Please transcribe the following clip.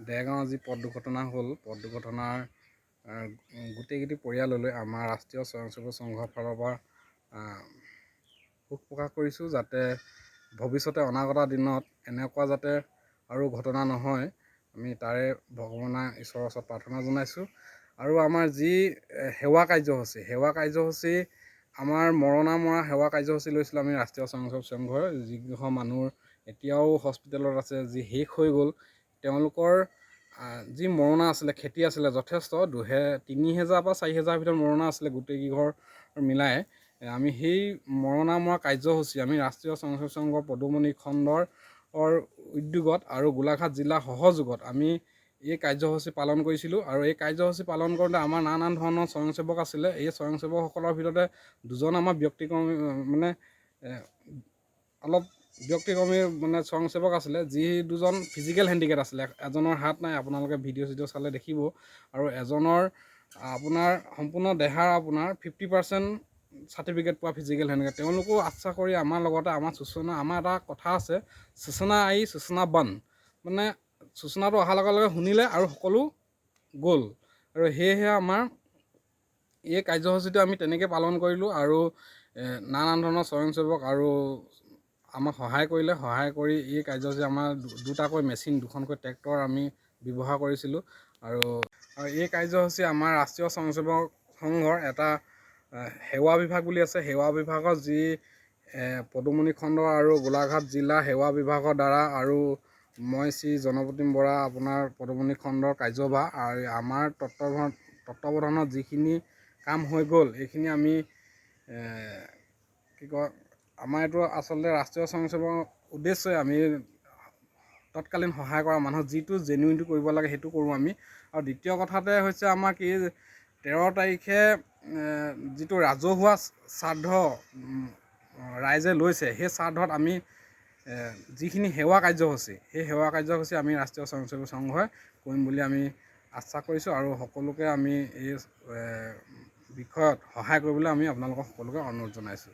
দেৰগাঁও যি পথ দুৰ্ঘটনা হ'ল, পথ দুৰ্ঘটনাৰ গোটেইকেইটি পৰিয়াললৈ আমাৰ ৰাষ্ট্ৰীয় স্বয়ংসেৱক সংঘৰ ফালৰ পৰা শোক প্ৰকাশ কৰিছোঁ, যাতে ভৱিষ্যতে অনাগত দিনত এনেকুৱা যাতে আৰু ঘটনা নহয়, আমি তাৰে ভগৱানৰ ঈশ্বৰৰ ওচৰত প্ৰাৰ্থনা জনাইছোঁ। আৰু আমাৰ যি সেৱা কাৰ্যসূচী আমাৰ মৰণা মৰা সেৱা কাৰ্যসূচী লৈছিলোঁ আমি ৰাষ্ট্ৰীয় স্বয়ংসেৱক সংঘৰ, যিকেইখন মানুহ এতিয়াও হস্পিটেলত আছে, যি শেষ হৈ গ'ল, তেওঁলোকৰ যি মৰণা আছিলে, খেতি আছিলে যথেষ্ট 3,000 পৰা 4,000 ভিতৰত মৰণা আছিলে গোটেইকেইঘৰ মিলাই। আমি সেই মৰণা মৰা কাৰ্যসূচী আমি ৰাষ্ট্ৰীয় স্বয়ংসেৱক সংঘৰ পদুমণি খণ্ডৰ উদ্যোগত আৰু গোলাঘাট জিলাৰ সহযোগত আমি এই কাৰ্যসূচী পালন কৰিছিলোঁ। আৰু এই কাৰ্যসূচী পালন কৰোঁতে আমাৰ নানান ধৰণৰ স্বয়ংসেৱক আছিলে। এই স্বয়ংসেৱকসকলৰ ভিতৰতে দুজন আমাৰ ব্যক্তিক্ৰমী অলপ ব্যক্তিক্ৰমী স্বয়ংসেৱক আছিলে, যি দুজন ফিজিকেল হেণ্ডিকেপ আছিলে। এজনৰ হাত নাই, আপোনালোকে ভিডিঅ' চিডিঅ' চালে দেখিব, আৰু এজনৰ আপোনাৰ সম্পূৰ্ণ দেহাৰ আপোনাৰ 50% চাৰ্টিফিকেট পোৱা ফিজিকেল হেণ্ডিকেপ। তেওঁলোকো আশা কৰি আমাৰ লগতে আমাৰ এটা কথা আছে, সূচনা আই সূচনা বন, সূচনাটো অহাৰ লগে লগে শুনিলে আৰু সকলো গ'ল। আৰু সেয়েহে আমাৰ এই কাৰ্যসূচীটো আমি তেনেকৈ পালন কৰিলোঁ। আৰু নানান ধৰণৰ স্বয়ংসেৱক আৰু আমাক সহায় কৰিলে, সহায় কৰি এই কাৰ্যসূচী আমাৰ দুটাকৈ মেচিন, দুখনকৈ ট্ৰেক্টৰ আমি ব্যৱহাৰ কৰিছিলোঁ। আৰু এই কাৰ্যসূচী আমাৰ ৰাষ্ট্ৰীয় স্বয়ংসেৱক সংঘৰ এটা সেৱা বিভাগ বুলি আছে, সেৱা বিভাগৰ যি পদুমণি খণ্ড আৰু গোলাঘাট জিলা সেৱা বিভাগৰ দ্বাৰা, আৰু মই শ্ৰী জনপ্ৰতীম বৰা আপোনাৰ পদুমণি খণ্ডৰ কাৰ্যভাৰ, আৰু আমাৰ তত্ত্বাৱধানত যিখিনি কাম হৈ গ'ল, এইখিনি আমি আমাৰ এইটো আচলতে ৰাষ্ট্ৰীয় স্বয়ংসেৱকৰ উদ্দেশ্যই আমি তৎকালীন সহায় কৰা মানুহক যিটো জেনুইনটো কৰিব লাগে সেইটো কৰোঁ আমি। আৰু দ্বিতীয় কথাতে হৈছে আমাৰ কি, 13 তাৰিখে যিটো ৰাজহুৱা শ্ৰাদ্ধ ৰাইজে লৈছে, সেই শ্ৰাদ্ধত আমি যিখিনি সেৱা কাৰ্যসূচী, সেই সেৱা কাৰ্যসূচী আমি ৰাষ্ট্ৰীয় স্বয়ংসেৱক সংঘই কৰিম বুলি আমি আশা কৰিছোঁ। আৰু সকলোকে আমি এই বিষয়ত সহায় কৰিবলৈ আমি আপোনালোকক সকলোকে অনুৰোধ জনাইছোঁ।